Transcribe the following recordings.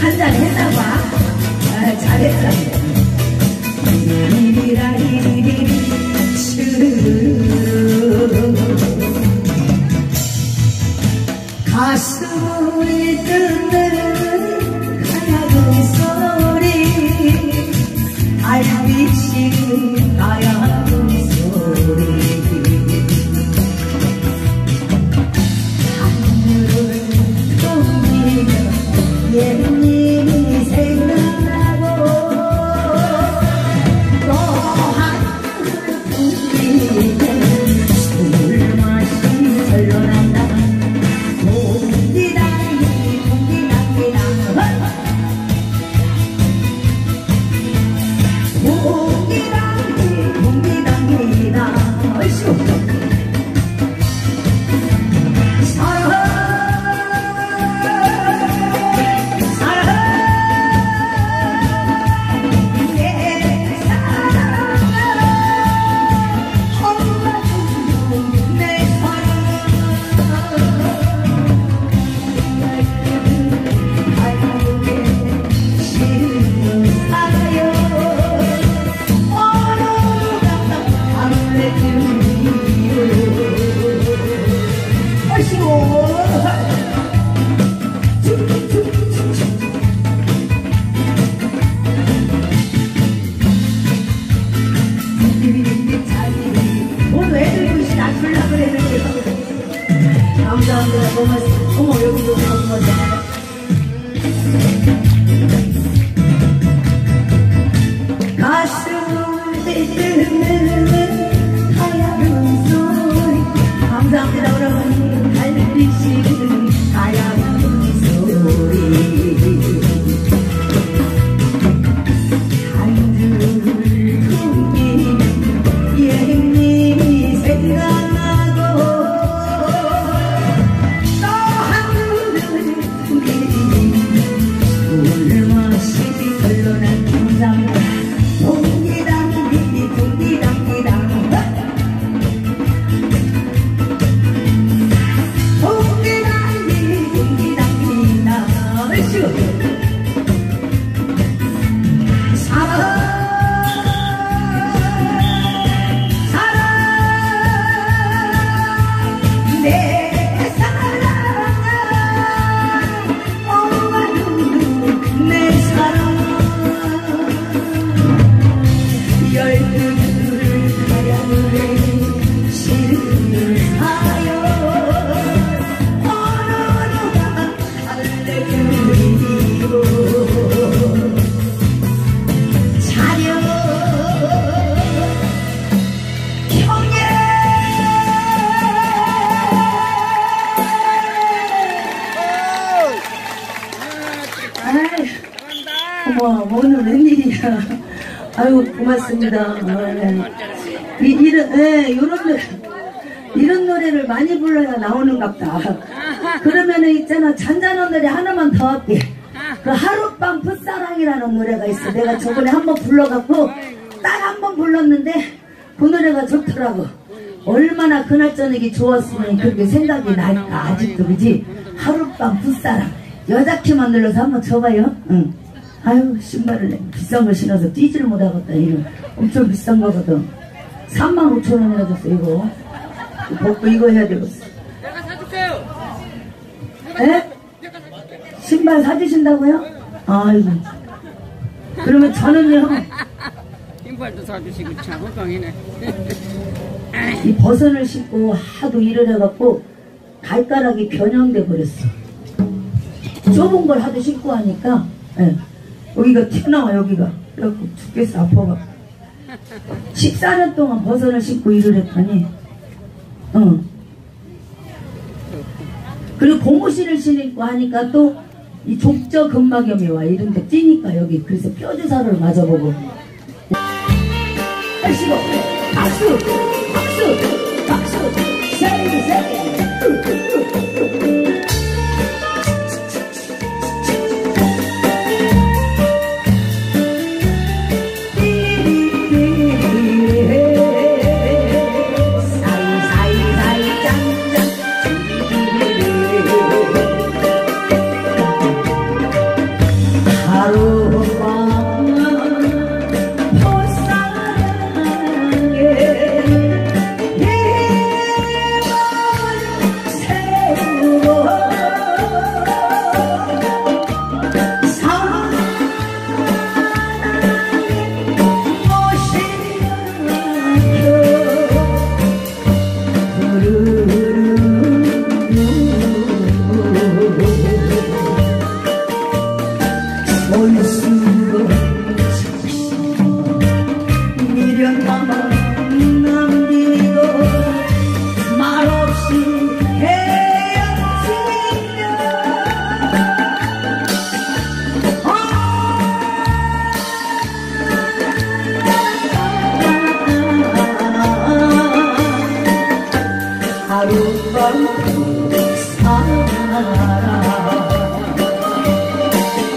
한잔 했나 봐. 아, 잘했어. 가슴을 뜯는 가야금 소리, 알빛이 가야금 소리. 하늘을 tom비며 옛님이 생각나고, 또 하늘을 tom비며 술 맛이 절로 난다. 감사합니다. 고맙습니다. 어머, 여기도 고맙습니다. 가슴을 떼뜨는 하얀 소리. 감사합니다. 여러분. 달빛이 하얀 소리. 어머, 오늘 웬일이야. 아유, 고맙습니다. 이런 노래를 많이 불러야 나오는갑다. 그러면은 있잖아, 잔잔한 노래 하나만 더 할게. 그 하룻밤 풋사랑이라는 노래가 있어. 내가 저번에 한번 불러갖고 딱 한 번 불렀는데 그 노래가 좋더라고. 얼마나 그날 저녁이 좋았으면 그렇게 생각이 나니까 아직도. 그지? 하룻밤 풋사랑. 여자 키만 눌러서 한번 쳐봐요. 응. 아유, 신발을 비싼 거 신어서 뛰지를 못하겠다. 이거 엄청 비싼 거거든. 35,000원이나 줬어. 이거 벗고 이거 해야 되겠어. 내가 사줄게요. 에? 신발 사주신다고요? 아이고. 그러면 저는요, 신발도 사주시고 참 건강이네. 이 버선을 신고 하도 일을 해갖고 발가락이 변형돼 버렸어. 좁은 걸 하도 신고 하니까, 예. 여기가 튀어나와. 여기가. 그래갖고 죽겠어. 아파가. 14년 동안 버선을 신고 일을 했더니, 그리고 고무신을 신고 하니까 또 이 족저 근막염이 와. 이런데 찌니까 여기. 그래서 뼈주사를 맞아보고. 하시고 박수 박수 박수 세게 세게.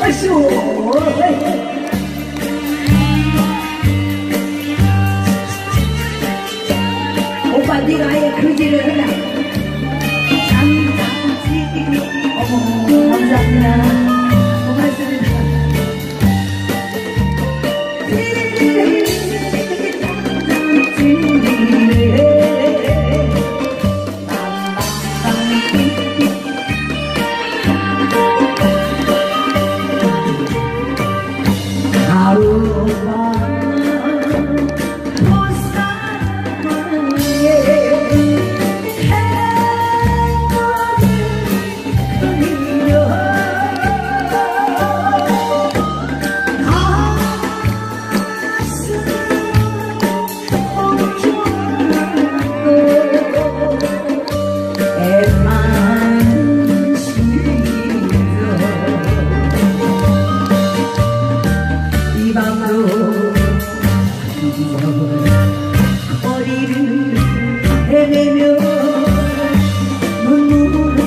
아쉬워. 오빠 네가 아예 그지를 해라. 장장지. 어머 감사합니다. 고맙습니다. 머리를 헤매며 눈물을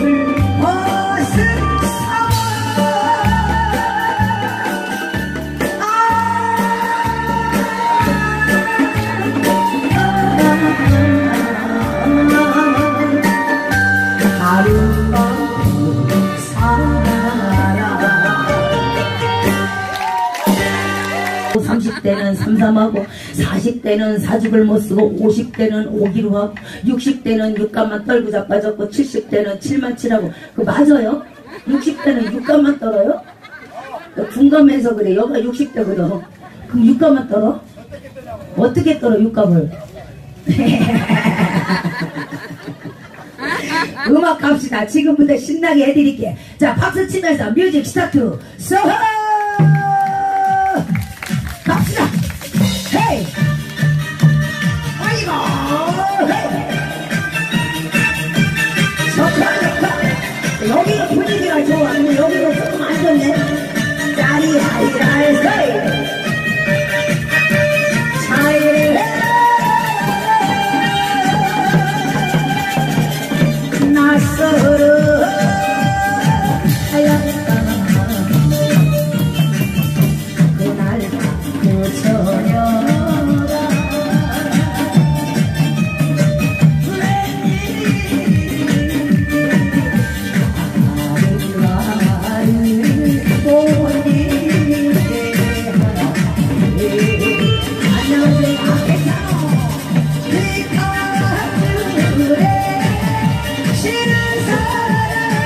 하루밤 살아. 30대는 삼삼하고 40대는 사죽을 못쓰고 50대는 오기로 하고 60대는 육감만 떨고 자빠졌고 70대는 칠만칠하고 그 맞아요? 60대는 육감만 떨어요? 군감해서 그래. 여가 60대거든. 그럼 육감만 떨어? 어떻게 떨어 육감을? 음악 갑시다. 지금부터 신나게 해드릴게. 자 박수 치면서 뮤직 스타트. 소호 갑시다. 헤이 아이고 헤이 좋다. 여기가 분위기가 좋아. 여기가 조금 안 좋네. 짜리 하이라이 헤이 차이를 낯설어 그날 그 처녀가 싫은 사람